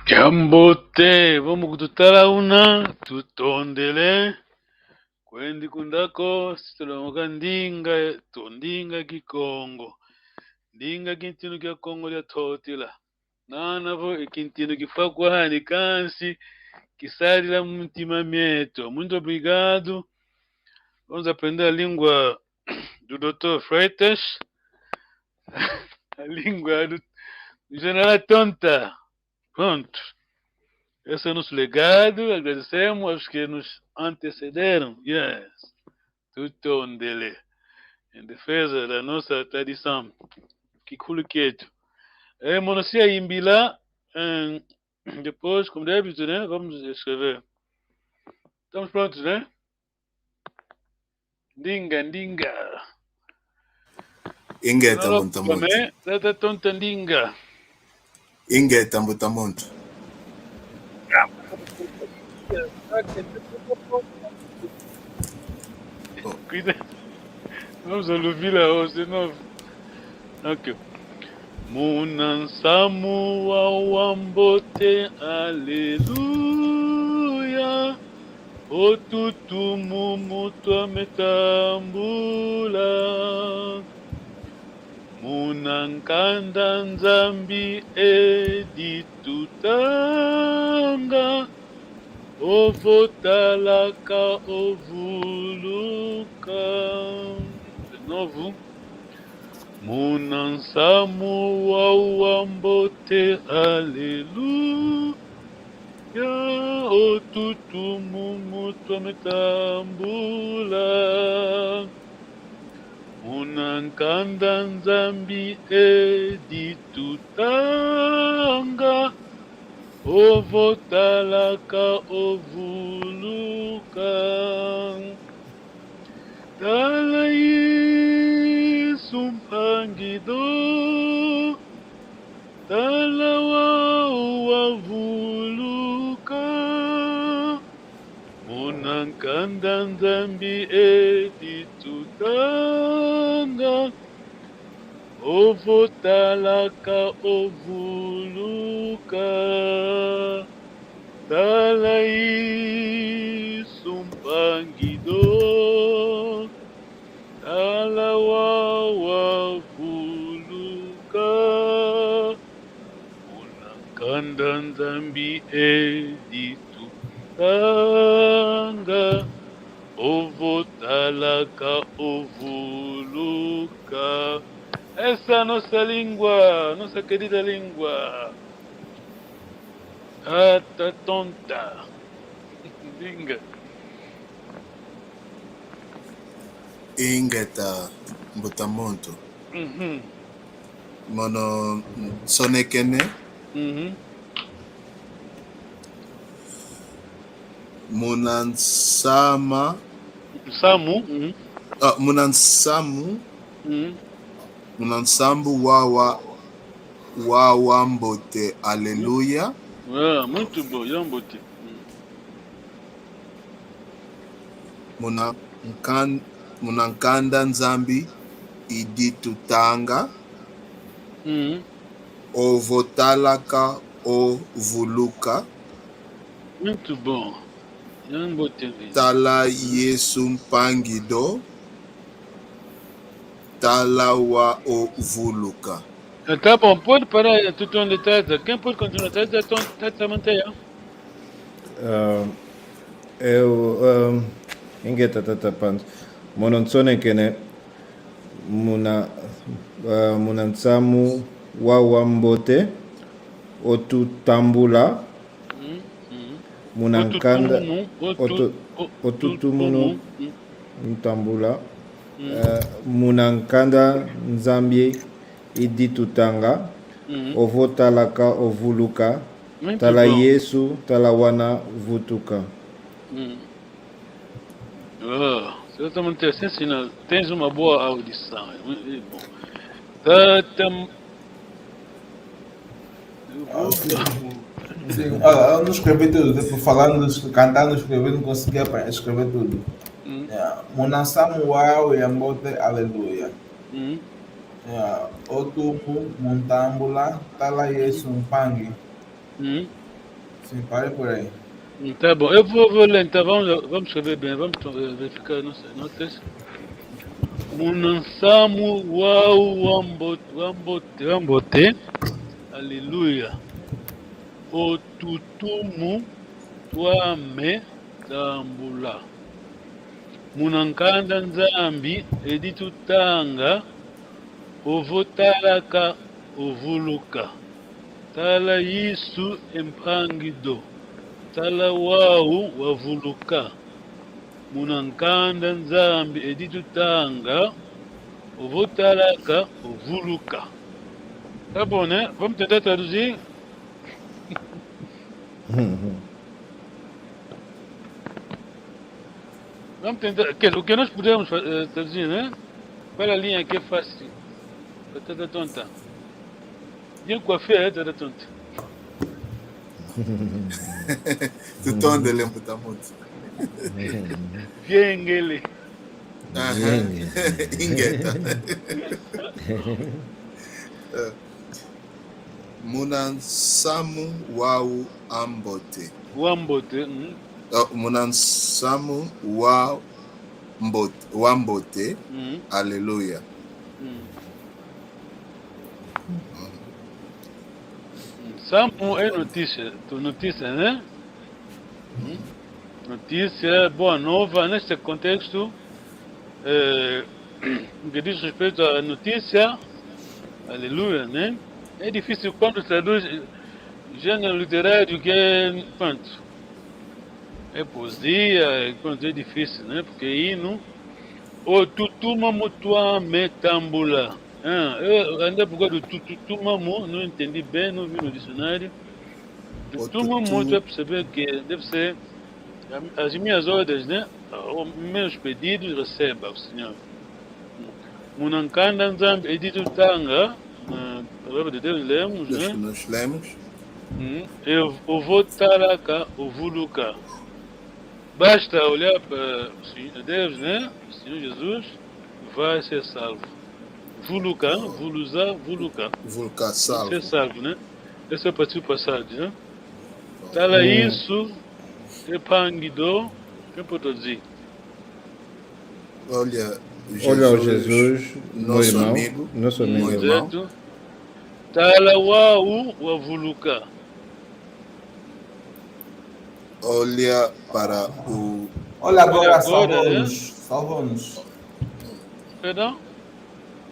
Jambo te, vamos kututala una tutondele kwendi kundako sitolomoka ndinga kikongo ndinga kintinu kya kongo lya totila nanavo ikintinu kifakwa hani kansi kisalila mtima mieto. Muito obrigado. Vamos aprender a língua do Dr. Freitas, a língua do General Tonta. Pronto. Esse é o nosso legado. Agradecemos aos que nos antecederam. Yes. Tutondele. Em defesa da nossa tradição. Kikulu quieto. Monocia Imbila. Depois, como deve dizer, né? Vamos escrever. Estamos prontos, né? Ndinga. Ingeta Montamonte. Tata Tonta Ndinga. Ingeta Montamonte. Cuidado. Vamos ouvir lá hoje de novo. Ok. Munansamu awambote aleluia. Otutumu mutua metambula. Munankanda nzambi editutanga ovotalaka ovuluka. De novo. Munansamu wauambote aleluya otutumu mutometambula. Munankanda nzambi editutanga ovotalaka ovuluka. Tala Yesu mpangido, tala wavuluka. Munankanda nzambi editutanga ovotalaka ovuluka. Tala Yesu mpangido, tala wavuluka. Munankanda nzambi editutanga ovotalaka ovuluka. Essa é a nossa língua, nossa querida língua. Tá tonta. Linga. Ingeta mbutamuntu. Mono sonekene. Munansama. Samu. Munansamu. Munansambu wawambote aleluia. Muito bom, yambote. Munankanda nzambi iditutanga ovotalaka ovuluka. Muito bom, yambote. Tala Yesu mpangido, tala wa ovuluka. Tá bom, pode parar tudo onde está. Quem pode continuar? Tá mantenha. Eu ingeta tatapan mononsone kene munansamu wawambote otutambula munankanda otutumunu ntambula munankanda nzambi iditutanga ovotalaka ovuluka. Tala Yesu tala wana vutuka. Certamente assim, sinal. Tens uma boa audição. É bom. Eu não escrevi tudo, tipo, falando, cantando, escrevendo, não conseguia escrever tudo. Munasamu wao yambote aleluia. Otumu muntambula tala Yesu mpangi. Sim, pare por aí. Tá bom, eu vou ler, então vamos escrever bem, vamos verificar nossas notas. Munansamu wambote, aleluia. Otutumu twame tambula. Munankanda nzambi editutanga ovotalaka ovuluka. Tala Yesu empangido. Tala wau wavuluka. Munankanda nzambi editutanga ovotalaka ovuluka. Tá bom, né? Vamos tentar traduzir. Vamos tentar. O que nós podemos traduzir, né? Qual a linha que é fácil? Tá tonta. Digo coiffeur, tá tonta. Tutonde le mbutamuntu. Viengele. Ingeta. Munansamu wau ambote. Wambote. Munansamu wambote. Aleluia. Samu é notícia, né? Notícia, boa nova, neste contexto, que diz respeito à notícia, aleluia, né? É difícil quando traduz gênero literário que é, pronto, é poesia, pronto, é difícil, né? Porque hino, o tutuma mutua metambula. Eu andei por causa do tutumamu, não entendi bem, não vi no dicionário. Tutumamu, tu vai perceber que deve ser as minhas ordens, né? Os meus pedidos receba o Senhor. Munankanda Nzambi Edito Tanga, a palavra de Deus lemos, né? Nós lemos. Eu vou taraka, eu vou lucar. Basta olhar para o Senhor Deus, né? O Senhor Jesus vai ser salvo. Vuluca, vuluza, vuluca. Vulca salvo. Ser salvo, né? Esse é o partido passado, né? Tala isso, é panguido, que pode dizer? Olha Olha Jesus, nosso amigo. Nosso amigo. Certo? Tala wau, wa vuluca. Olha para o. Olha agora, agora, salvou-nos. Perdão?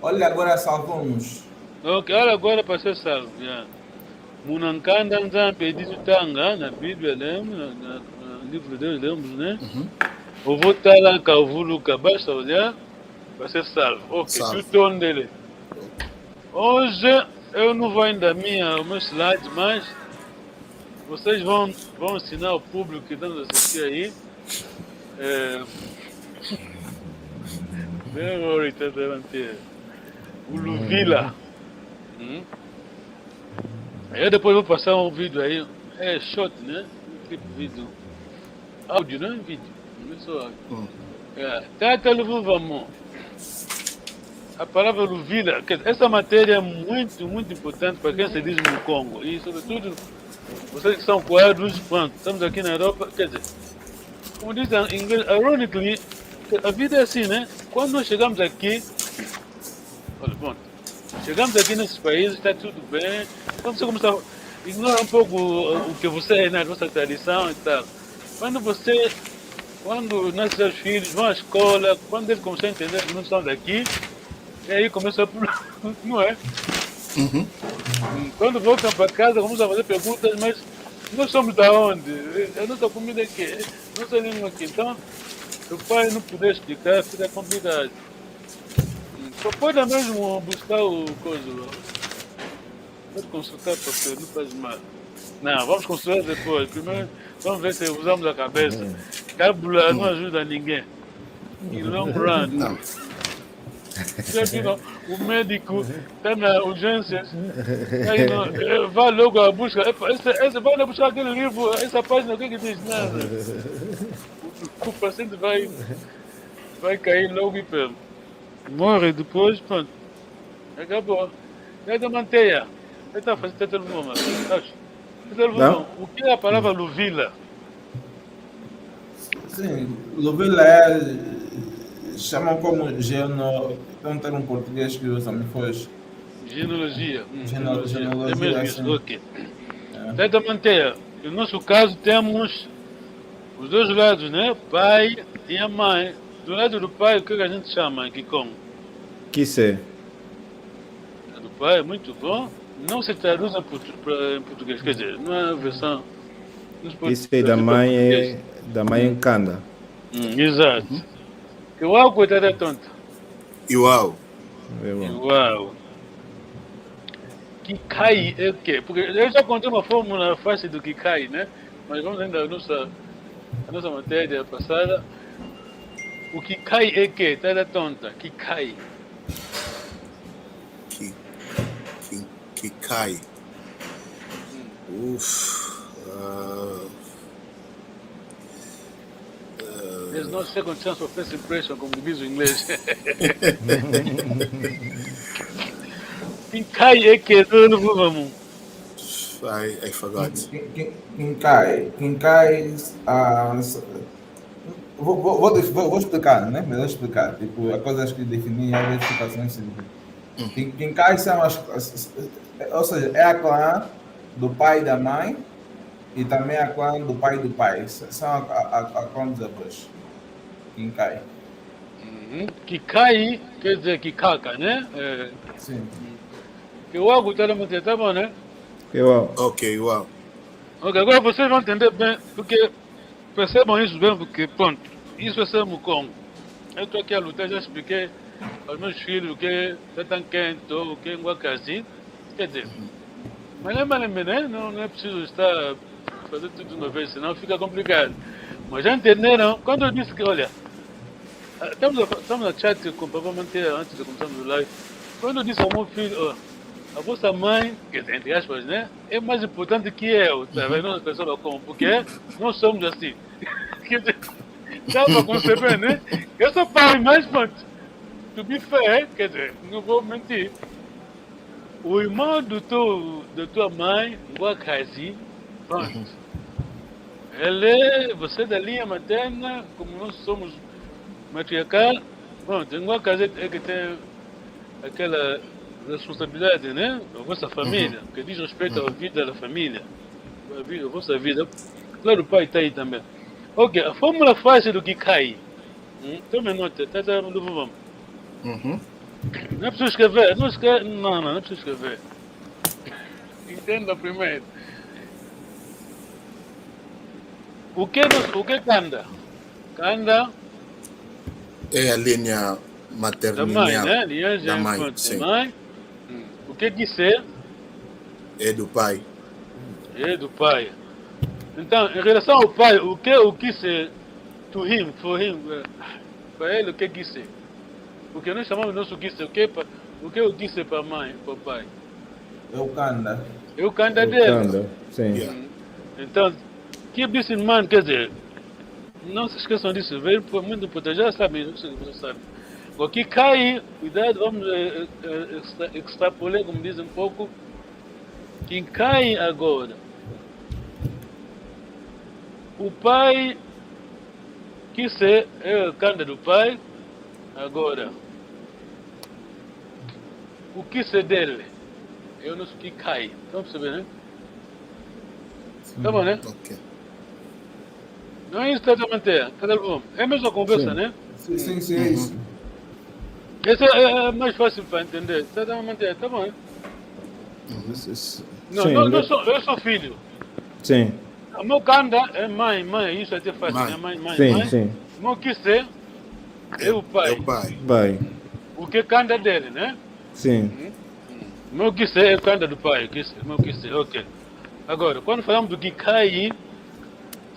Olha agora, salvou-nos. Ok, olha agora para ser salvo. Yeah. Munankanda Nzambi Edito Tanga, na Bíblia lemos, no livro de Deus lemos, né? Eu vou taraka, eu vou lucar. Basta olhar para ser salvo. Ok, Salvo. tu torno dele. Hoje eu não vou ainda o meu slide, mas vocês vão ensinar ao público que estamos a assistir aí. O Luvila. Eu depois vou passar um vídeo aí. É short, né? Tipo vídeo. Áudio, não é vídeo. Não é só áudio. Tata Luvamo. A palavra Luvila, essa matéria é muito, muito importante para quem se diz no Congo. E, sobretudo, vocês que são coados, pronto, estamos aqui na Europa. Quer dizer, como diz em inglês, ironically, a vida é assim, né? Quando nós chegamos aqui, olha, bom, chegamos aqui nesses países, está tudo bem. Quando você começa a ignorar um pouco o que você é na nossa tradição e tal. Quando nossos filhos vão à escola, quando eles começam a entender que não são daqui, e aí começa a... não é? Quando voltam para casa, começam a fazer perguntas, mas nós somos da onde? A nossa comida é quê? Nossa língua aqui. Então, o pai não puder explicar, fica complicado. Só pode mesmo buscar o coisa. Pode consultar porque não faz mal. Não, vamos consultar depois. Primeiro, vamos ver se usamos a cabeça. Cábula não ajuda ninguém. Em long run. Não. O médico está na urgência. Aí, vai logo à busca. Vai lá buscar aquele livro, essa página, o que diz? Nada. O paciente vai cair logo e pelo. Morre depois, pronto. Acabou. É da manteia. Ele está fazendo telefone. O que é a palavra Luvila? Sim, Luvila chamam como tem um termo português que usa, me foge. Genealogia. Genealogia, É mesmo isso, assim. ok. É da manteia. No nosso caso temos os dois lados, né? Pai e a mãe. Do lado do pai, o que a gente chama aqui como? Quise. Do pai, muito bom. Não se traduz em português, quer dizer, não é a versão. Quise da mãe Nkanda. Exato. Que uau, coitada tonta. Iuau. Uau. Kikai é o quê? Porque eu já contei uma fórmula fácil do Kikai, né? Mas vamos ainda a nossa matéria passada. O Kikai é o quê? Tada tonta. Kikai. Que cai. There's no second chance of first impression, como diz o inglês. Kikai é que não vamos. I forgot. Quinkai. Vou explicar, né? Melhor explicar. Tipo, há coisas que definem e há explicações simples. Quinkai são ou seja, é a clã do pai e da mãe e também a clã do pai e do pai. São a clã dos avós. Kinkai. Kikai quer dizer Kikaka, né? Sim. Que o algo está muito tá bom, né? Eu, Ok, uau. Ok, agora vocês vão entender bem, porque percebam isso bem, porque pronto, isso é ser Mukong. Eu estou aqui a lutar, já expliquei aos meus filhos o que é Tatanquento, o que é Nguakazi. Quer dizer, mas lembra-me, né? Não é preciso estar fazer tudo de uma vez, senão fica complicado. Mas já entenderam? Quando eu disse que, olha, estamos a chat com o Papai Manter antes de começarmos o live. Quando eu disse ao meu filho, ó, a vossa mãe, quer dizer, entre aspas, né? É mais importante que eu, tá vendo? Não pessoa como, porque nós somos assim. Quer dizer, dá para conceber, né? Eu sou pai, mas pronto. To be fair, quer dizer, não vou mentir. O irmão da tua mãe, Nguakazi, pronto. Você é da linha materna, como nós somos matriarcal, pronto, Nguakazi é que tem aquela responsabilidade, né? A vossa família, que diz respeito à vida da família, a vossa vida. Claro, o pai está aí também. Ok, a fórmula fácil do Kikai. Tome nota, tá no vamos. Não é preciso escrever, não é preciso escrever. Entenda primeiro. O que é Kanda? Kanda É a linha da maternal. mãe, né? Linhagem Da mãe, da sim. mãe. O que Gise? É do pai. É do pai. Então, em relação ao pai, o que Gise to him, for him, para ele, o que Gise? Porque nós chamamos nosso Gise, o que é o Gise para a mãe, para o pai? É o Kanda. É o Kanda dele. Kanda, sim. Yeah. Então, keep this in mind, quer dizer, não se esqueçam disso, veio muito importante, já sabem, não sei se vocês sabem. O que cai, cuidado, vamos extrapolar, como dizem um pouco, quem cai agora. O pai, que se é o Kanda do pai, agora. O que se dele, é o nosso que cai. Estão percebendo, né? Tá bom, né? Ok. Não é isso exatamente, cada um. É a mesma conversa, Sim. né? Sim, é isso. Essa é mais fácil para entender. Exatamente, tá bom, né? Não, Sim, eu sou filho. sim, O meu Kanda é mãe, isso é até fácil, né? Mãe, sim, sim. O meu Kise é o pai. É o pai. Vai, O que Kanda dele, né? sim, O meu Kise é o Kanda do pai. O meu Kise, ok. Agora, quando falamos do Kikai,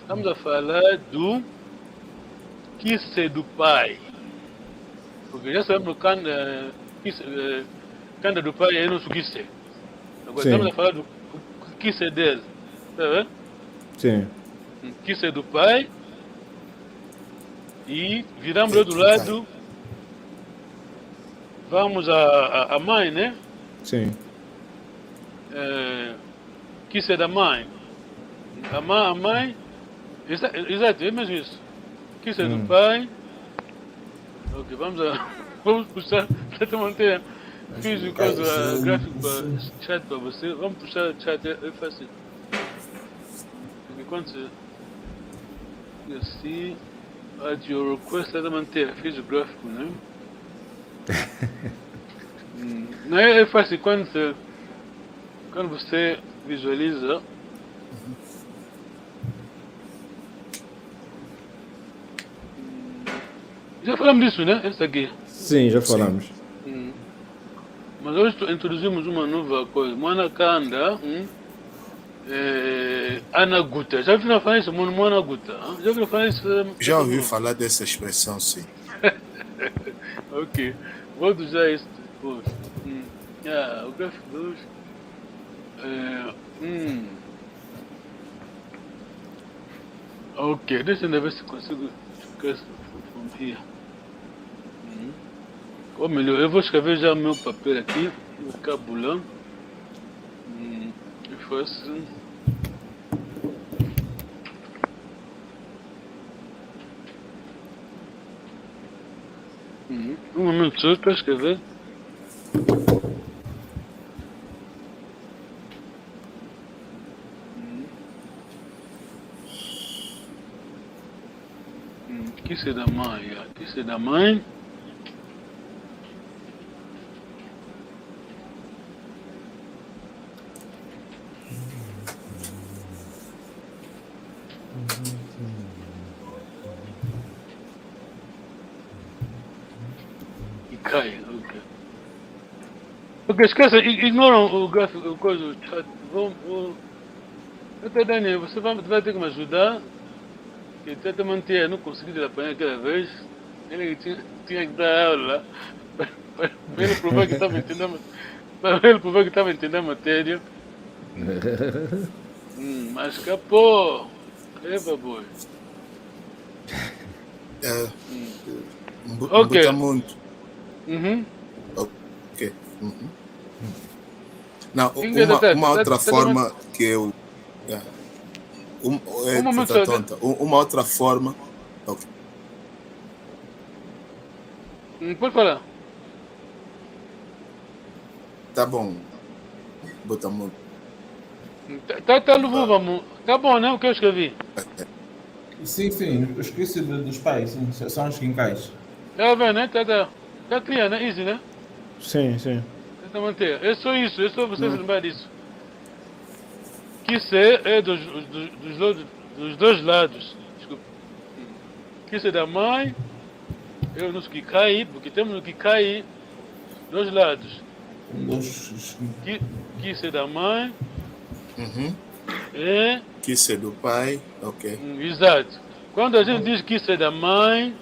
estamos a falar do Kise do pai. Porque já sabemos que Kanda do pai é nosso Kise. Agora Sim. estamos a falar do Kise dele. Tá vendo? sim, Kise do pai. E viramos do outro lado. Vamos a mãe, né? sim, Kise da mãe. A mãe. Exato, é mesmo isso. Kise do pai. Ok, vamos puxar, para manter físico, gráfico, chat para você. Vamos puxar o chat, é fácil. Enquanto você assim, at your request, para manter físico, gráfico, né? Não é fácil quando você visualiza. Já falamos disso, né? Essa aqui. sim, já falamos. Mas hoje introduzimos uma nova coisa. Mwana Kanda, Anaguta. Já ouviram falar isso? Mwana Guta? Já ouviram falar isso? Já ouvi falar dessa expressão, sim. Ok. Vou usar isso depois. O gráfico de hoje. Ok, deixa eu ver se consigo ficar from here. Ou melhor, eu vou escrever já o meu papel aqui, vocabulão. E foi assim. Um momento só para escrever. Que c'est da mãe, que c'est da mãe. E cai, ok. Ok, esqueça, ignoram o gráfico, o coisa, o chat. Até Daniel, você vai ter que me ajudar. Que tenta manter, eu não consegui apanhar aquela vez. Ele tinha que dar aula para ele provar que estava entendendo. Para ele provar que estava entendendo a matéria. Mas capô. Eva boy. Ok. Mbutamuntu. Ok. Não, uma outra forma que eu... Uma outra forma... Okay. Pode falar. Tá bom. Mbutamuntu. Tá no vamos. Tá bom, né? O que eu escrevi? Sim, eu esqueci dos pais, sim, são os quincais. Tá vendo, né? Tá clear, né? Easy, né? Sim. Tenta manter. É só isso, é só você se lembrar disso. Que ser é dos dois lados. Desculpa. Que ser da mãe, eu nos que cai, porque temos no que cai dois lados. Que ser da mãe. É. Que ser do pai, ok. Exato. Quando a gente diz que ser da mãe,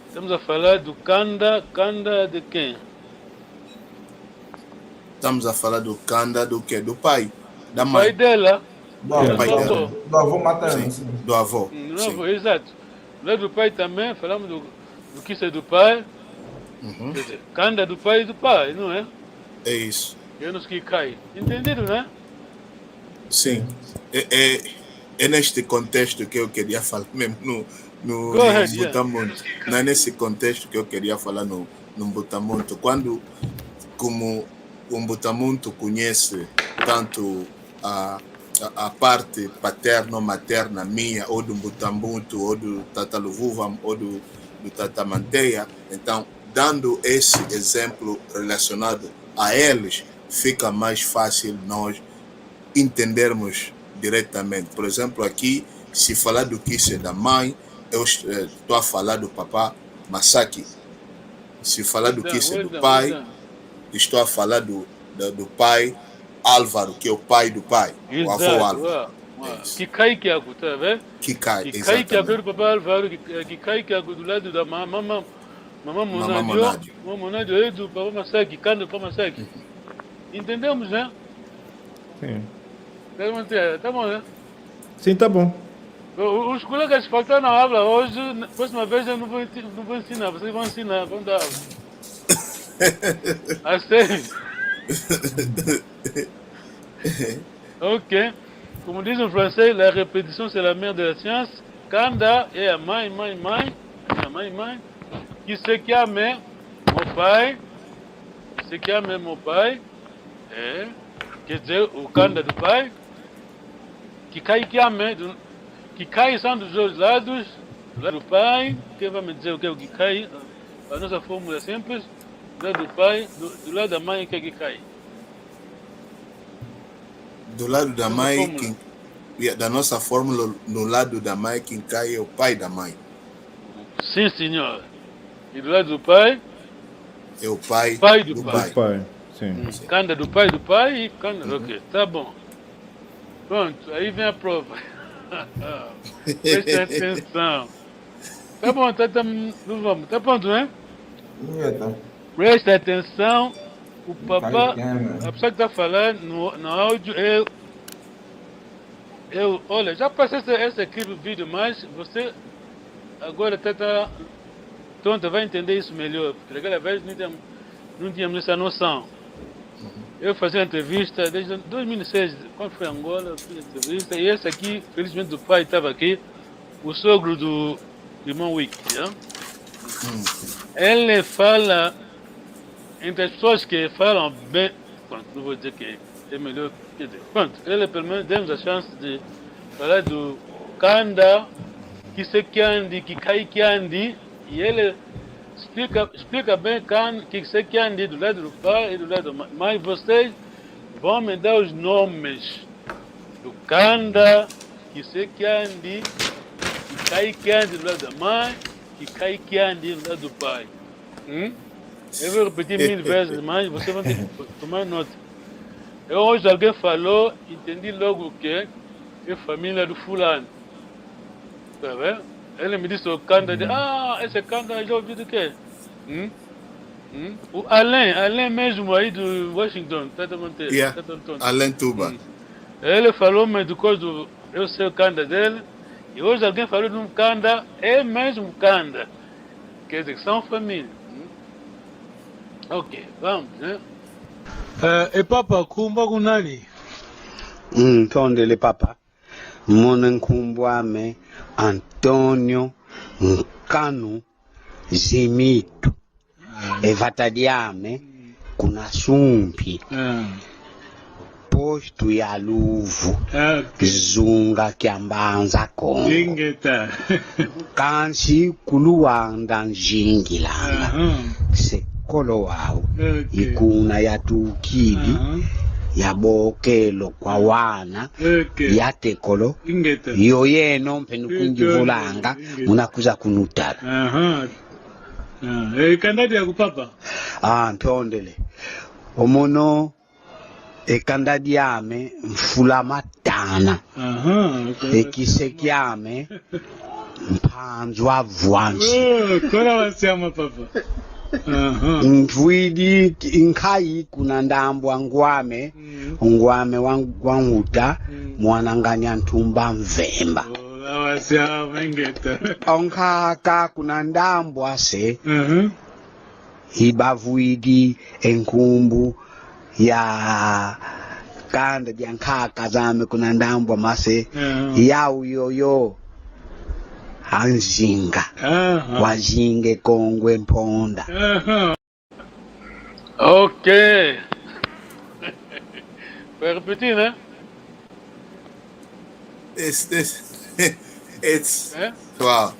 estamos a falar do Kanda de quem? Estamos a falar do Kanda do quê? Do pai. Da Do mãe. pai dela. Do avô materno. Sim. Do avô. Exato. Lá do pai também, falamos do que ser do pai. Quer dizer, Kanda do pai, não é? É isso. Eu não sei que cai. Entendido, né? Sim. É neste contexto que eu queria falar mesmo no Mbutamuntu. Não é nesse contexto que eu queria falar no Mbutamuntu. Quando, como o Mbutamuntu conhece tanto a parte paterno-materna minha, ou do Mbutamuntu, ou do Tataluvuvam, ou do Tatamanteia, então, dando esse exemplo relacionado a eles, fica mais fácil nós entendermos diretamente. Por exemplo, aqui, se falar do que é da mãe, eu estou a falar do papá Masaki. Se falar do que é do pai, estou a falar do pai Álvaro, que é o pai do pai, o avô Álvaro. Que cai que é, tá vendo? Que cai, que cai que é do papá Álvaro, que cai que é do lado da mamãe Monádio, é do papá Masaki, canta do papá Masaki. Entendemos, né? Sim. Tá bom, né? Sim, tá bom. Os colegas faltaram na aula hoje, próxima vez eu não vou ensinar, vocês vão ensinar, vão dar aula. A sério. Ok. Como diz em francês, la répétition c'est la mère de la science. Kanda é a mãe. Que se chama meu pai. É. Quer dizer, o Kanda do pai. Que cai são dos dois lados. Do lado do pai. Quem vai me dizer o que é o que cai? A nossa fórmula é simples. Do lado do pai, do lado da mãe, o que é que cai? Do lado da mãe, da nossa fórmula, no lado da mãe, quem cai é o pai da mãe. Sim, senhor. E do lado do pai? É o pai do pai. Sim. Kanda do pai e Kanda. Ok, tá bom. Pronto, aí vem a prova. Presta atenção. Tá bom, vamos. Tá pronto, né? Presta atenção. O papá, a pessoa que está falando no áudio, olha, já passei esse aqui no vídeo, mas você agora vai entender isso melhor, porque naquela vez não tínhamos essa noção. Eu fazia entrevista desde 2006, quando foi Angola, eu fiz entrevista, e esse aqui, felizmente o pai estava aqui, o sogro do irmão Wick, né? Ele fala, entre as pessoas que falam bem, não vou dizer que é melhor, quer dizer, ele pelo menos demos a chance de falar do Kanda, Kisekiandi, Kikaikiandi, e ele explica bem Kisekiandi do lado do pai e do lado da mãe. Mas vocês vão me dar os nomes do Kanda, Kisekiandi, Kikaikiandi do lado da mãe, Kikaikiandi do lado do pai. Eu vou repetir 1000 vezes, mas vocês vão ter que tomar nota. Hoje alguém falou, entendi logo que é família do fulano. Tá vendo? Ele me disse o Kanda, esse Kanda já ouviu do quê? O Alain mesmo aí do Washington, tá mantendo? Alain Tuba. Ele falou, mas do coisa eu sei o Kanda dele, e hoje alguém falou de um Kanda, é mesmo Kanda. Quer dizer que são família. Ok, vamos, né? E papa kumba kunani? Tondele papa. Mona kumbwame Antonio Nkanu Zimito. Evatadiame kuna sumpi. Posto ya luvu. Zunga kiambanza kongo. Ingeta. Kansi kuluwanda njingilanga. Sekolo wao. Ikuna ya tukili. Yabokelo kwa wana. Yatekolo. Yoyeno mpenukunjivulanga. Munakuza kunutala. Kandadi ya kupapa? Ntondele. Omono ekandadi yame mfula matana. Ekisekyame mpanzwa vwansi. Kona wasiama papa? Mfwidi nkai kuna ndambwa ngwame. Ngwame wanguta mwananganya ntumba mvemba. Wasiama ingeta. Onkaka kuna ndambwa se. Hibavuidi enkumbu ya Kanda jankaka zame kuna ndambwa mase. Yau yoyo Anzinga. Wazinge kongwe mponda. Ok. Vai repetir, né? It's wow.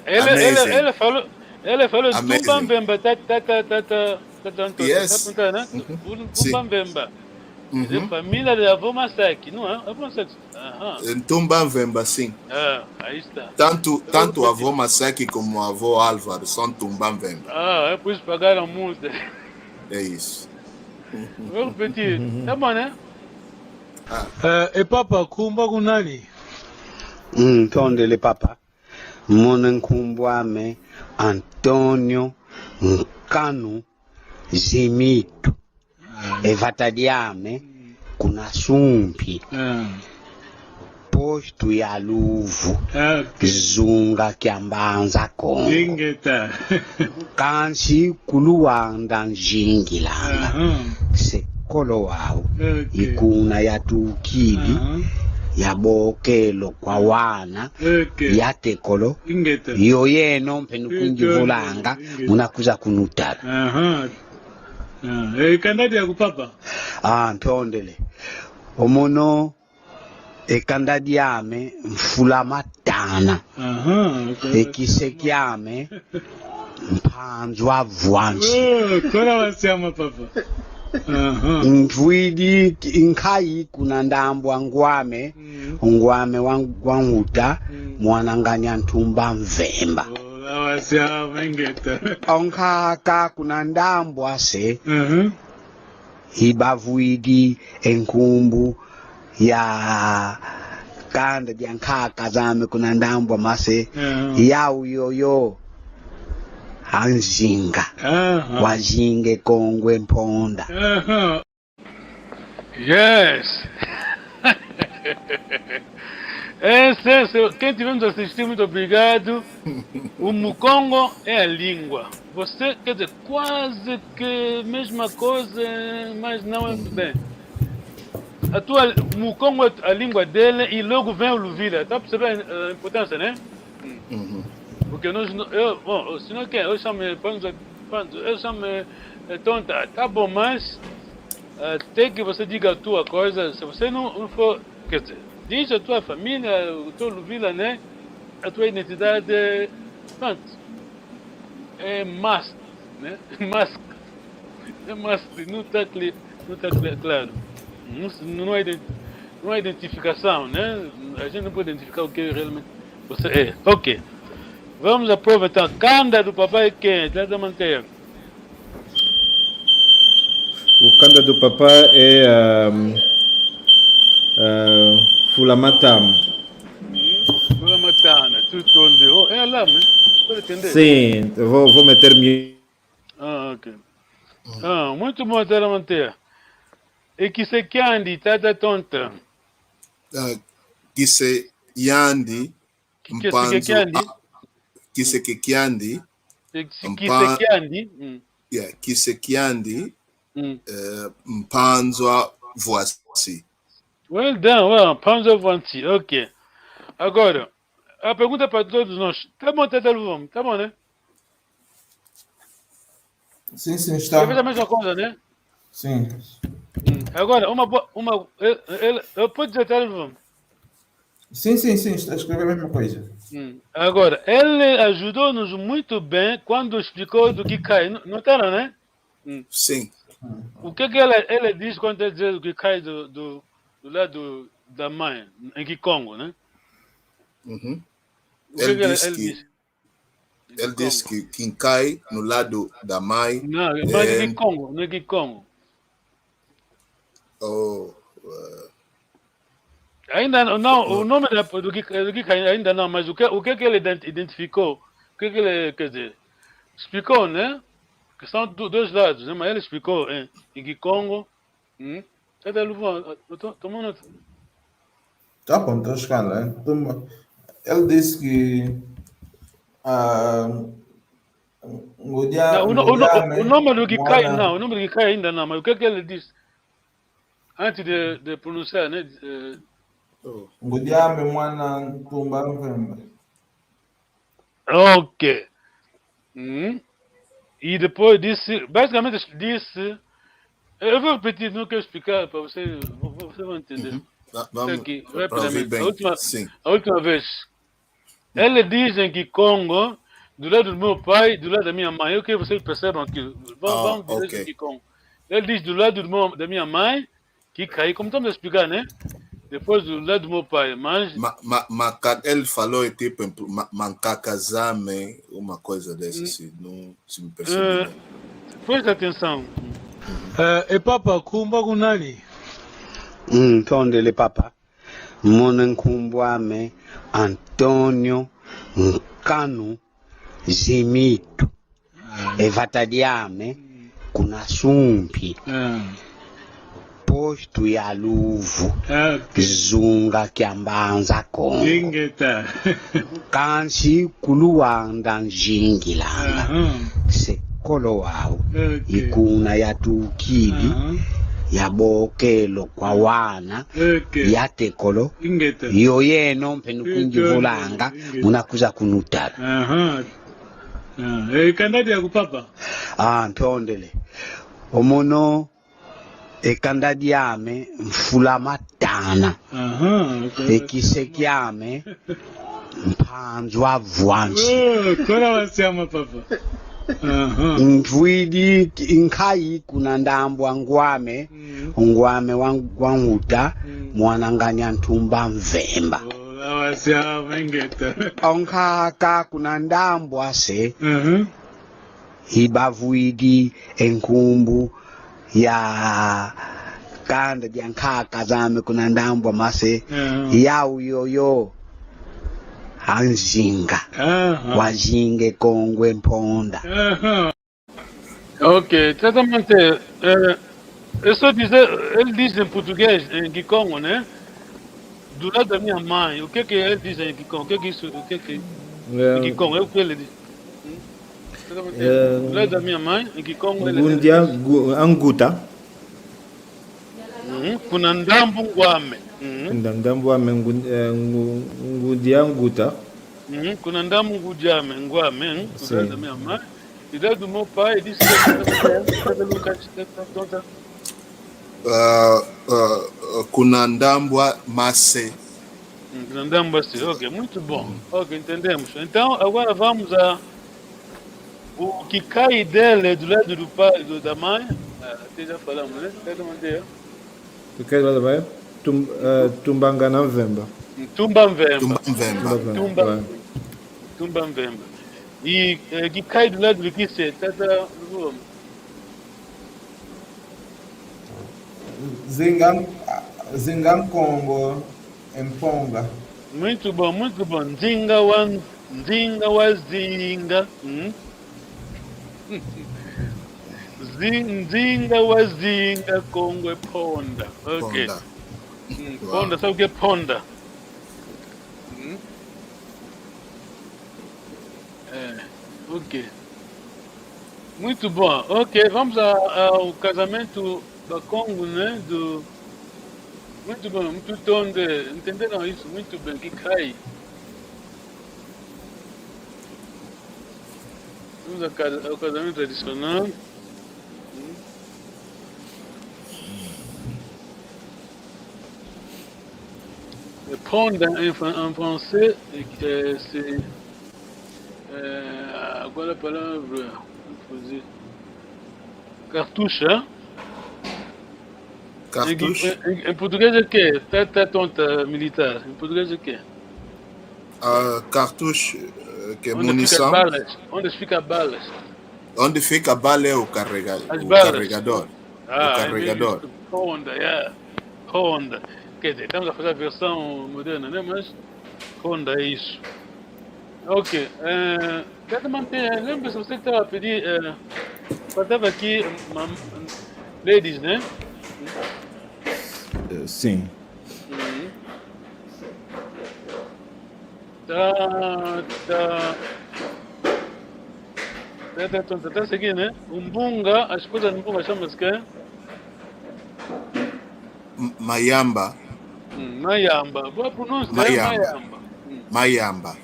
Ele falou Amazing. Tumbambemba, Yes. Tumbambemba. De família de avô Masaki, não é? Avô Masaki. Ntumba Mvemba, sim. Aí está. Tanto o avô Masaki como o avô Álvaro são Tumba Mvemba. É por isso pagaram multa. É isso. Vou repetir. Tá bom, né? E papa kumba kunani? Tondele papa. Mona kumbwame Antonio Nkanu Zimito. Evatadiame kuna sumpi. Posto ya luvu. Zunga kiambanza kongo. Ingeta. Kansi kuluwanda njingilanga. Sekolo wao. Ikuna ya tukili. Yabokelo kwa wana. Yatekolo. Ingeta. Yoyeno mpenukunjivulanga. Munakuza kunutala. Kandadi ya kupapa? Ntondele. Omono ekandadi yame mfula matana. Ekisekyame mpanzwa vwansi. Kona wasiama papa? Mfwidi nkai kuna ndambwa ngwame. Ngwame wanguta mwananganya ntumba mvemba. Wasiama ingeta. Onkaka kuna ndambwa se. Hibavuidi enkumbu ya Kanda jankaka zame kuna ndambwa mase. Yau yoyo Anzinga. Wazinge kongwe mponda. Yes! Quem tivemos assistindo, muito obrigado. O Mukongo é a língua. Você, quer dizer, quase que mesma coisa, mas não é bem. O Mukongo é a língua dele e logo vem o Luvila. Está percebendo a importância, né? Porque nós, se não quer, eu chamo tonta. Tá bom, mas tem que você diga a tua coisa. Se você não for, quer dizer, diz a tua família, o teu Luvila, né? a tua identidade, pronto, é must, né? Must. É must, não está claro. Não há identificação, né? A gente não pode identificar o que realmente você é. Ok. Vamos aproveitar. Canda do papai é quem? Trata manter. O canda do papai é Fulamatama. Fulamatana, tudo onde? É lá, né? Pode entender? Sim, vou meter-me. Ah, ok. Ah, muito bom, Trata manter. E que se candi, Tata tonta. Que se yandi, Que candi? que se kiandi, que se kiandi, mpanzwa voici. Well done, Panzo Vanti, ok. Agora, a pergunta para todos nós. Tá bom, Tata Luvão? Tá bom, né? Sim, Você fez a está. mesma coisa, né? Sim. Agora, eu posso dizer, Tata Luvão? Sim, está a escrever a mesma coisa. Agora, ele ajudou-nos muito bem quando explicou do que cai. Notaram, né? Sim. O que ele diz quando ele diz o que cai do lado da mãe, em Kikongo, né? Uhum. O que ele diz? Ele disse que quem cai no lado da mãe. Não, mas é Kikongo, não é Kikongo. Ainda não, o nome do que cai ainda não, mas o que ele identificou, o que ele, quer dizer, explicou, né? Que são dois lados, né? Mas ele explicou em Kikongo. Cadê o Luvão? Toma nota. Tá bom, estou chegando, né? Ele disse que o nome do que cai não, o nome do que cai ainda não, mas o que ele disse antes de pronunciar, né? Ngudiame mwana tumba mvemba. Ok. E depois disse, basicamente disse, eu vou repetir, não quero explicar para você, você vai entender. Vamos Aqui, rapidamente. Sim. A última vez. Ele diz em Kikongo, do lado do meu pai, do lado da minha mãe. Eu quero que vocês percebam que vamos dizer em Kikongo. Ele diz do lado da minha mãe, que cai, como estamos a explicar, né? Depois do lado do meu pai, mas... Ele falou tipo mancacazame, uma coisa dessa, se me perceber. Presta atenção. E papa, kumba kunani? Tondele papa. Mona nkumbwame Antonio Nkanu Zimito. Evatadiame kuna sumpi. Posto ya luvu. Zunga kiambanza kongo. Ingeta. Kansi kuluwanda njingilanga. Sekolo wao. Ikuna yatukili. Yabokelo kwa wana yatekolo yo yeno mpenu kunjivulanga munakuza kunutala Kandadi ya kupapa ntondele omono ekandadi yame Mfulamatana ekiseki yame Mpanzwa Vwansi kona wasiama papa Mfwidi inkai kuna ndambwa ngwame wanguta mwananganya ntumba mvemba onkaka kuna ndambwa se hibavuidi enkumbu ya kanda jankaka zame kuna ndambwa mase yau yoyo Anzinga Wajinge Kongwe Mponda. Ok, exatamente. Eu só dizer, ele diz em português, em Kikongo, né? Do lado da minha mãe, o que ele diz em Kikongo? O que isso? Em Kikongo, é o que ele diz. Do lado da minha mãe, em Kikongo, ele diz. Ngundia Anguta. Kuna ndambu ngwame. Ndambwame Ngundia Anguta. Kuna ndambu ngujame ngwame. Do lado da minha mãe. E do lado do meu pai, ele disse kuna ndambwa mase. Andamos assim, ok, muito bom. Ok, entendemos. Então, agora vamos a. O que cai dele do lado do pai da mãe, até já falamos, né? Cada maneira. Tu quer lá vai? Tumbangana Vemba. Tumbamvemba. Tumbamvemba. Tumbamvemba. E que cai do lado do que se tata. Zingam Congo, Mponga. Muito bom, muito bom. Nzinga wa zinga. Nzinga wa zinga Congo é ponda. Ok. Ponda. Ponda, sabe o que é ponda? Ok. Muito bom. Ok, vamos ao casamento do Congo, né? Muito bom, muito tom de. Entenderam isso? Muito bem, que cai. Vamos ao casamento tradicional. Prendre en français, c'est. Quoi la palavra? Cartouche, hein? Cartouche. Em português é que? Tá tonta militar. Em português é que? Cartouche, que é Onde munição. fica balas. Onde fica a bala é o carregador. As O balas. carregador. Ah, o carregador. Honda, yeah. Honda. Quer dizer, estamos a fazer a versão moderna, né? Mas Honda é isso. Ok. Quero manter. Lembra se você estava a pedir. Faltava aqui. Ladies, né? Sim. Tá seguindo, né? Umbunga, a esposa de Umbunga chama-se quem? Mayamba. Mayamba. Boa pronúncia, Mayamba. Mayamba.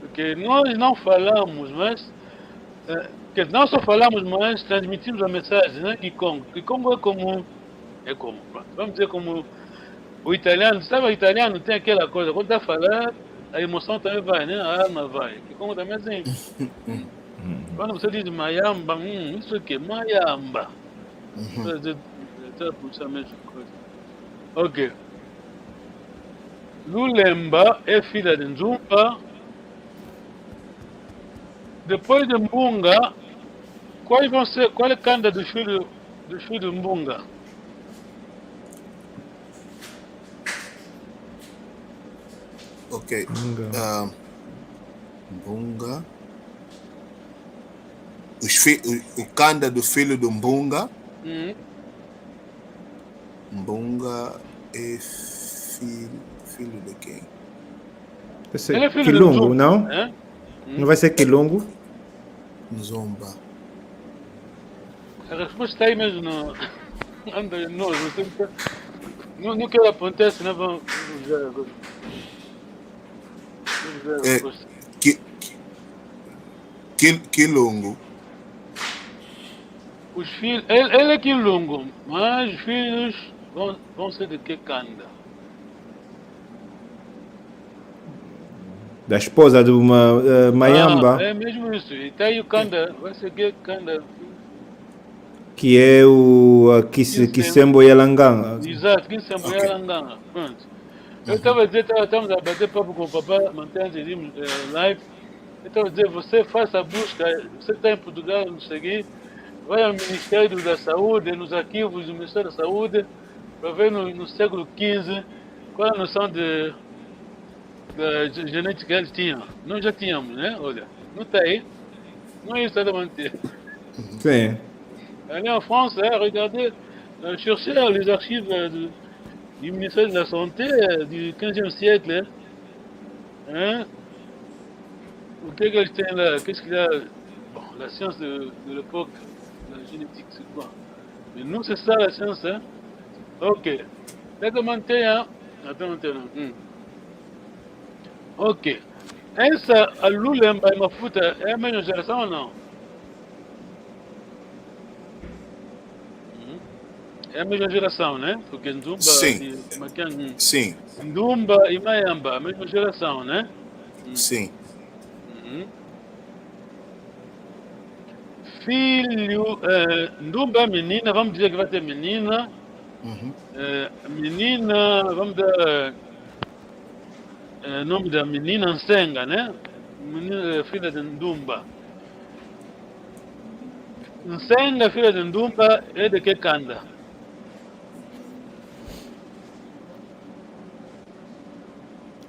Porque nós não falamos, mas. Não só falamos, mas transmitimos a mensagem, né? Kikongo. Kikongo é como. Vamos dizer como. O italiano, sabe, o italiano tem aquela coisa, quando está a falar, a emoção também vai, né? A alma vai. Kikongo também é assim. Quando você diz Mayamba, isso aqui, Mayamba. Puxar a mesma coisa. Ok. Lulemba é filha de Nzumba. Depois de Mbunga, qual é a canda do filho de Mbunga? Ok. Mbunga. O canda do filho do Mbunga. Mbunga é filho de quem? Vai ser Ele é filho Quilungo, do não? É? Não vai ser Quilungo? Nzomba. A resposta está aí mesmo no. Anda em nós, não quero apontar, senão vamos ver agora. Vamos ver a resposta. Quilungo. Os filhos. Ele é Quilungo, mas os filhos vão ser de que canda? Da esposa do Mayamba, É mesmo isso. E tá aí o canda, vai ser que canda. que é o Kisembo Yalanganga. Exato, quem se Langanga. Pronto. Eu estava a dizer, estamos a bater papo com o papai, mantém live. Eu estava a dizer, você faça a busca, você está em Portugal, nos seguir, vai ao Ministério da Saúde, nos arquivos do Ministério da Saúde, para ver no século XV qual a noção de genética que eles tinham. Nós já tínhamos, né? Olha, não está aí. Não é isso a manter. Sim. Allez en France, regardez, cherchez les archives du ministère de la Santé du 15e siècle. Hein? O que eles têm lá? Qu'est-ce qu'il y a? Bon, la science de l'époque, la génétique, c'est quoi? Mais nous, c'est ça la science. Hein? Ok. D'accord, maintenant. Attends, maintenant. Ok. Essa, a Lulemba e Mafuta é a mesma geração ou não? é a mesma geração, né? Porque Ndumba Sim. e Maquian. Sim, Ndumba e Mayamba, a mesma geração, né? sim. Filho, Ndumba é menina, vamos dizer que vai ter menina. Menina, vamos dar nome da menina Nsenga, né? Menina, filha de Ndumba. Nsenga, filha de Ndumba, é de que canda?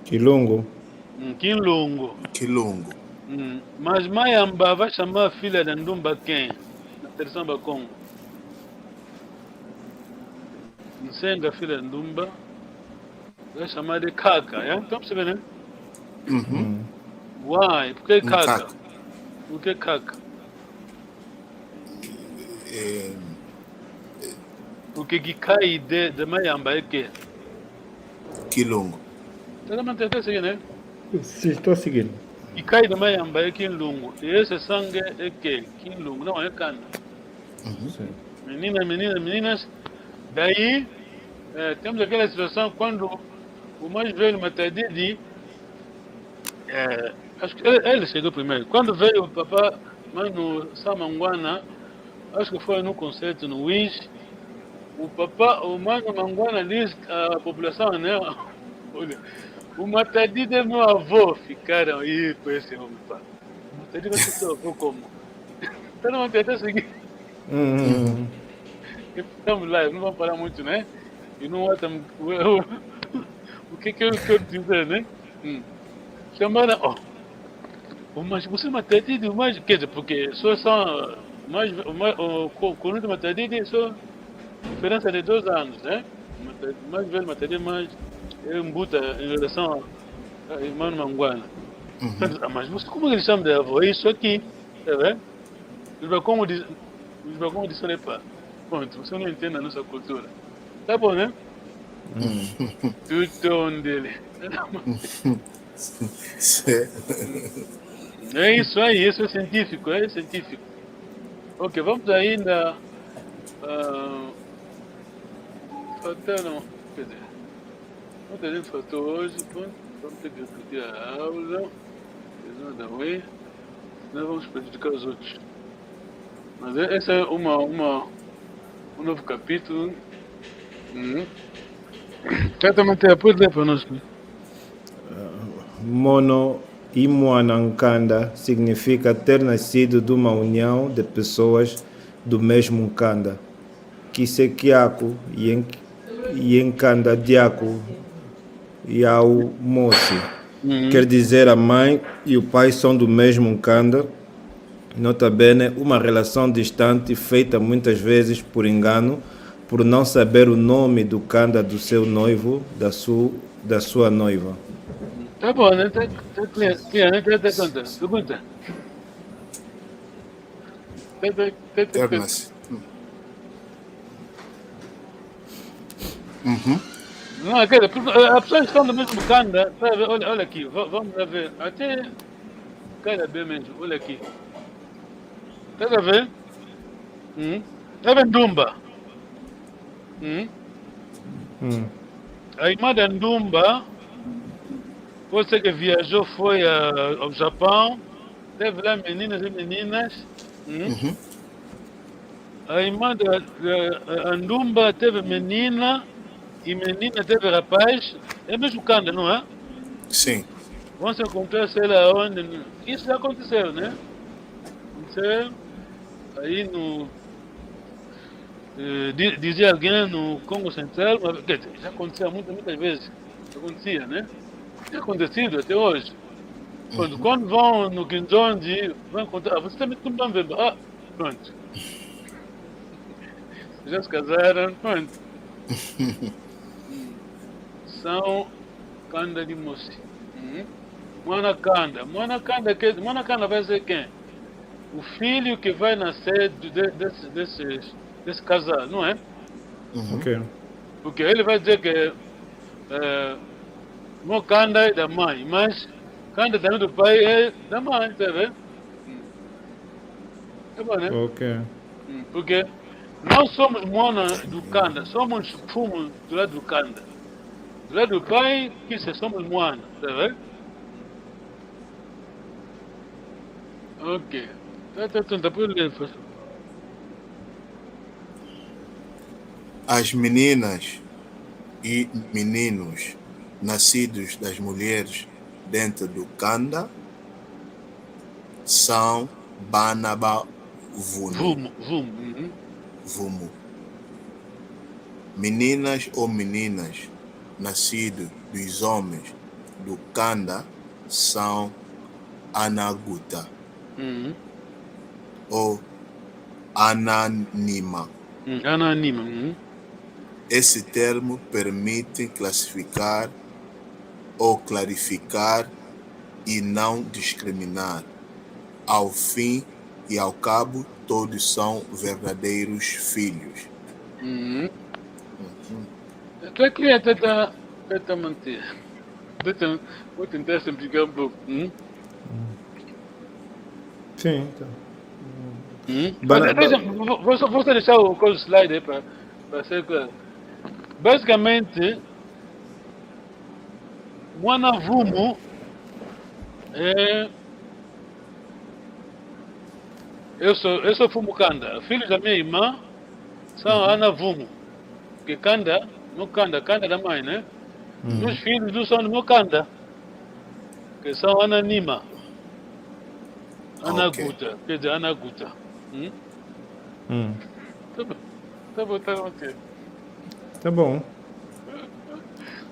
Quilungo. Quilungo. Quilungo. Mas Mayamba vai chamar a filha de Ndumba quem? Na terceira Bacongo. Nsenga, filha de Ndumba, vai chamar de Kaka, é? Estão percebendo, né? Uai, por que Kaka? Kaka. Por que Kaka? Porque que cai de Mayamba é que? Quilungo. Está mantendo seguindo, né? Sim, estou seguindo. Que cai de Mayamba é Quilungo. E esse sangue é que? Quilungo, não é cana. Sim. Meninas. Daí, temos aquela situação quando o mais velho Matadidi, acho que ele chegou primeiro. Quando veio o papá, mano Samanguana, acho que foi num concerto no Wish, o mano Manguana diz à população, né? Olha, o Matadidi e meu avô ficaram aí com esse homem, pá. O Matadidi vai ser seu avô como? Então não vai ter seguir. Estamos lá, não vamos falar muito, né? E não estamos. O que eu quero dizer, né? Chamaram. Mas você Matadidi, mais. Quer dizer, porque só são. O Coruja Matadidi só diferença de 2 anos, né? Mais velho Matadidi, mais. É um buta em relação a irmão Manguana. Mas você, como ele chama de avô? É isso aqui, tá vendo? Os Bacomos disseram, pá. Pronto, você não entende a nossa cultura. Tá bom, né? Tudo dele. É isso aí, isso é científico, Ok, vamos ainda. Faltaram. Quer dizer, muita gente faltou hoje, vamos ter que repetir a aula. Senão vamos prejudicar os outros. Mas esse é um novo capítulo. Tenta manter a poder para nós. Mono Imuanankanda significa ter nascido de uma união de pessoas do mesmo Nkanda. Kisekiaku e Nkandadiaku Yau Mosi. Quer dizer, a mãe e o pai são do mesmo Nkanda. Nota bene, uma relação distante feita muitas vezes por engano, por não saber o nome do Kanda do seu noivo, da sua noiva. Tá bom, né? Tá clear, né? Pergunta. Ternas. Não, quer dizer, as pessoas estão no mesmo Kanda, sabe? Olha aqui, vamos ver. Até cada bem mesmo, olha aqui. Tá a ver? Tá vendo Ndumba? A irmã da Ndumba, você que viajou, foi ao Japão, teve lá meninas e meninas. A irmã da Ndumba teve menina e menina teve rapaz. É mesmo Kanda, não é? Sim. Vão se encontrar, sei lá onde. Isso já aconteceu, né? Aconteceu aí no. Dizia alguém no Congo Central, mas, quer dizer, já aconteceu muitas vezes. Acontecia, né? Tem acontecido até hoje. Quando vão no Kinzondi, vão encontrar. Você também não vai ver. Pronto. Já se casaram, pronto. São Kanda de Moci. Moanakanda vai ser quem? O filho que vai nascer desse casal, não é? Ok. Porque ele vai dizer que meu Kanda é da mãe, mas Kanda também do pai é da mãe, tá vendo? É bom, né? Ok. Porque Não somos Moana do Kanda, somos Fumo do lado do Kanda. Do lado do pai, que se somos Moana, tá vendo? Ok. Tá por ler, professor. As meninas e meninos nascidos das mulheres dentro do Kanda são Banaba Vumu. Vumu. Meninas ou meninas nascidos dos homens do Kanda são Anaguta ou Ananima. Ananima. Esse termo permite classificar ou clarificar e não discriminar. Ao fim e ao cabo, todos são verdadeiros filhos. Eu queria tentar manter. Vou tentar simplificar um pouco. Sim, então. Vou só deixar o slide aí para ser claro. Basicamente, Moana Vumu é. Eu sou Fumo Kanda. Filhos da minha irmã são Ana Vumu. Porque Kanda da mãe, né? Meus filhos não são do meu Kanda. Que são Ananima. Anaguta. Quer dizer, Anaguta. Tá bom. Tá bom.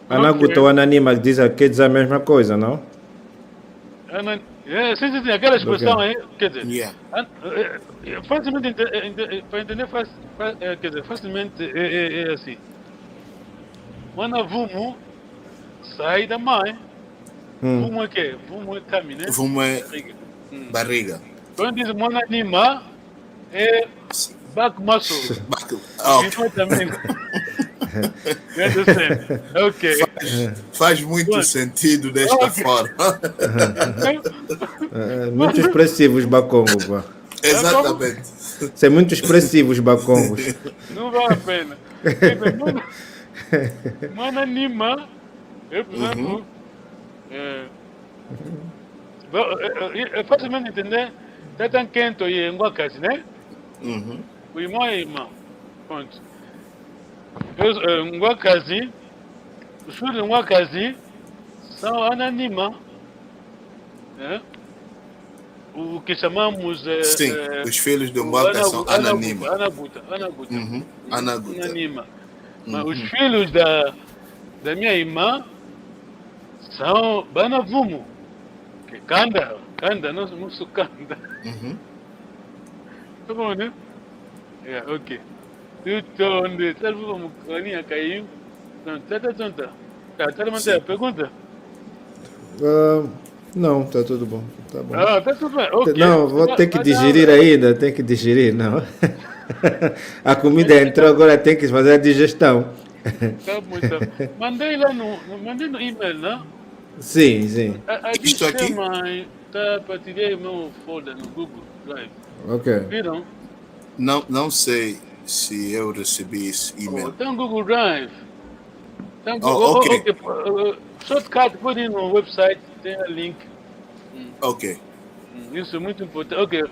Anaguta ou Ananima quer dizer a mesma coisa, não? Sim, aquela expressão aí, quer dizer, facilmente, para entender, quer dizer, facilmente é assim. Mana Vumu sai da mãe. Vumu é quê? Vumu é tummy, né? Vumu é barriga. Quando diz Mana Nima, é back muscle. Também. Ok. Faz muito sentido desta forma. Muito expressivos, Bakongo. Pô. Exatamente. São muito expressivos, Bakongos. Não vale a pena. Mana Nima, eu, por exemplo, é facilmente entender. Tá tão quente e em Guacas, né? O irmão é irmão. Ponto. Ngwakazi, os filhos de Ngwakazi são Ananima. O que chamamos. Sim, os filhos de Ngwaka são Ananima. Anaguta. Anaguta. Ananima. Mas os filhos da minha irmã são Banavumu. Que Kanda, não sou Kanda. Tá bom, né? Ok. Onde sabe como a linha caiu? Tá manter a pergunta? Não, tá tudo bom. Tá bom. Tá tudo bem. Okay. Não, vou ter que digerir ainda, tem que digerir, não. A comida entrou, agora tem que fazer a digestão. Tá muito. Mandei lá mandei no e-mail, né? Sim. Isto aqui? Partilhei meu folder no Google Drive. Ok. Viram? Não sei se eu recebi esse e-mail. Tem Google Drive. Ok. Shortcut, pode ir no website, tem o link. Ok. Isso é muito importante.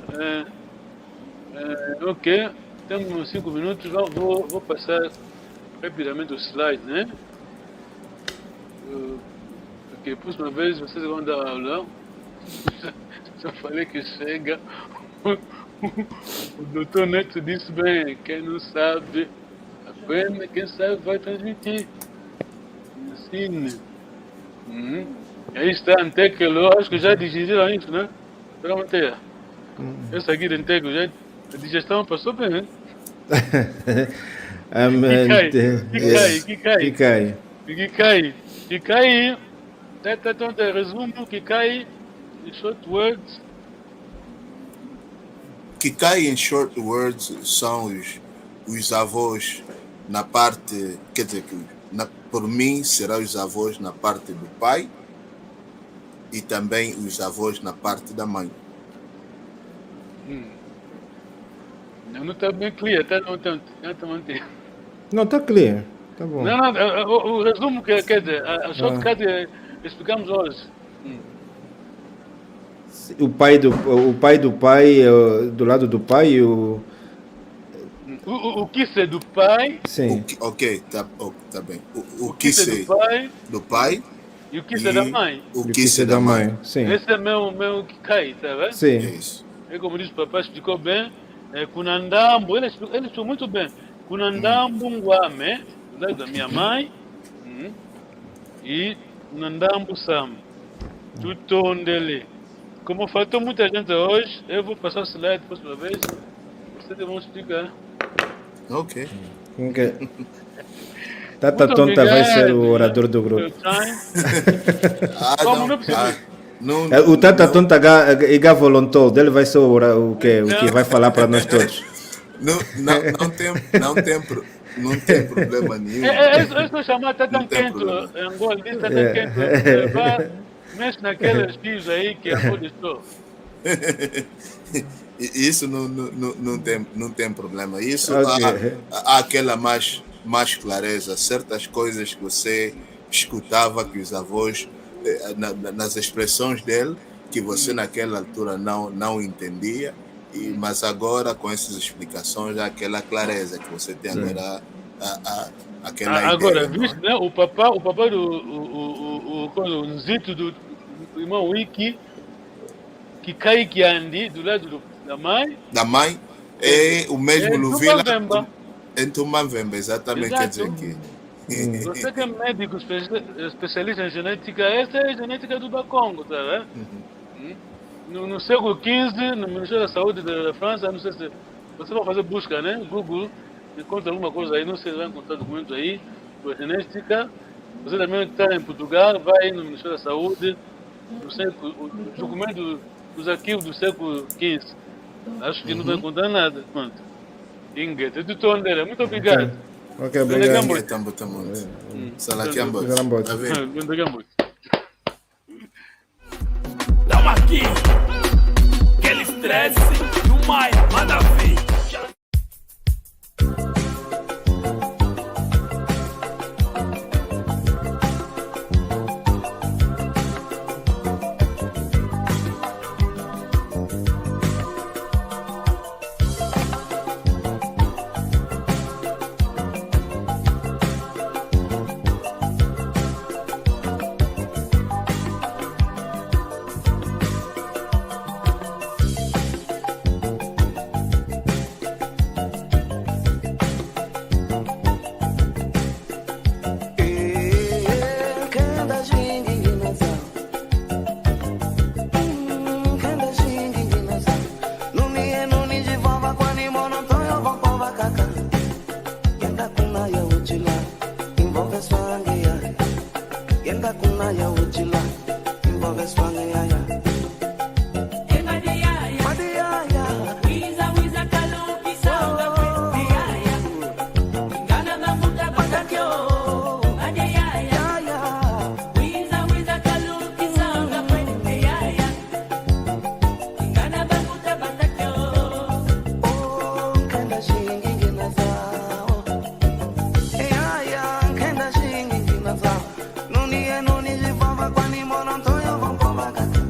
Ok. Temos 5 minutos. Vou passar rapidamente o slide, né? Ok, próxima vez vocês vão dar aula. Já falei que chega. O doutor Neto disse bem, quem não sabe, aprende, quem sabe vai transmitir. Ensine. Aí está Antecelo, acho que já digeriram isso, né? Para manter. Essa aqui de Antecelo, a digestão passou bem, né? Kikai. Resumo, Kikai, in short words. Kikai, in short words, são os avós na parte, quer dizer, por mim serão os avós na parte do pai e também os avós na parte da mãe. Não está bem clear, está manter. Não, está clear. Tá bom. Não, o resumo quer dizer, a shortcut explicamos hoje. O pai do pai, do lado do pai, o que ser do pai. Sim. Ok, tá bem. O que ser do pai e o que ser da mãe. O que ser da mãe. Sim. Esse é meu que cai, tá vendo? Sim. É isso. É como diz o papai, explicou bem. Kunandambo, ele explicou muito bem. Kunandambo Nguame, da minha mãe, e Kunandambo Sam. Tudo dele. Como faltou muita gente hoje, eu vou passar o slide depois uma vez. Vocês vão explicar. Ok. Tata Tonta vai ser o orador do grupo. O Tata Tonta Iga voluntou, ele vai ser o que vai falar para nós todos. Não tem problema nenhum. Eu estou chamando Tata Quento, Angola, diz Tata Quento. Mexe naqueles fios aí que é onde estou. Isso não tem problema. Isso há aquela mais clareza. Certas coisas que você escutava que os avós, nas expressões dele, que você naquela altura não entendia, mas agora com essas explicações há aquela clareza que você tem agora. Aquela agora, ideia, visto, né? O papai do Nzito do irmão Wiki, que cai que andi do lado da mãe. Da mãe é o mesmo no Vila. Em Tumbanvemba, exatamente. Quer dizer que. Você que é médico especialista em genética, essa é a genética do Bakongo, tá vendo? No século XV, no Ministério da Saúde da França, não sei se você vai fazer busca, né? Google, encontra alguma coisa aí, não sei se vai encontrar documentos aí, por genética. Você também está em Portugal, vai no Ministério da Saúde, os documentos dos arquivos do século XV. Acho que não vai encontrar nada. Pronto. Inget, é do tom dele. Muito obrigado. Ok, obrigado. Salakiambo. Dá uma aqui. Aquele estresse no Maia, manda ver. Nuni, nuni, jivava, kwani mono, toyo, vampo, vakaka.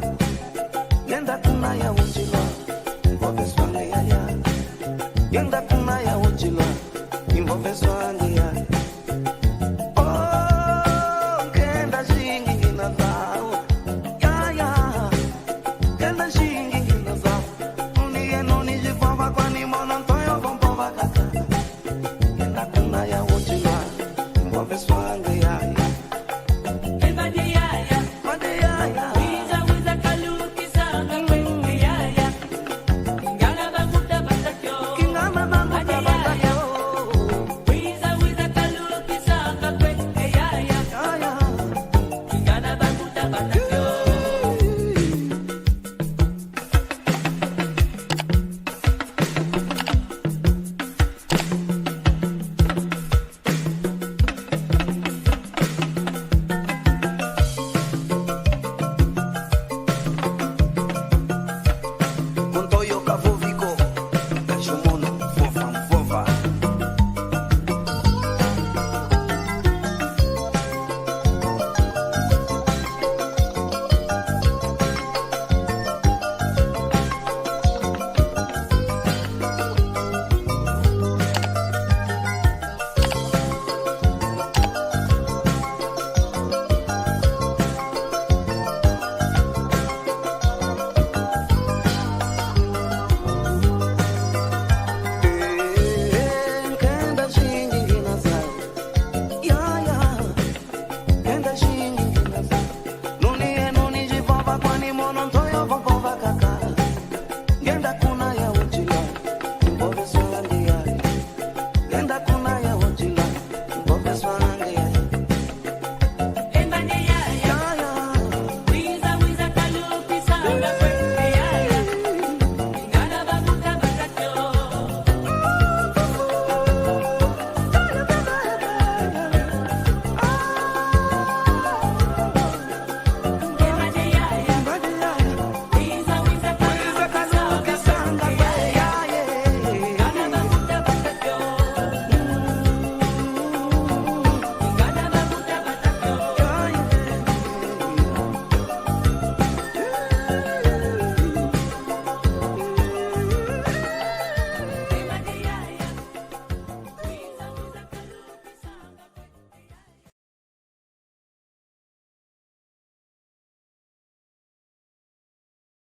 não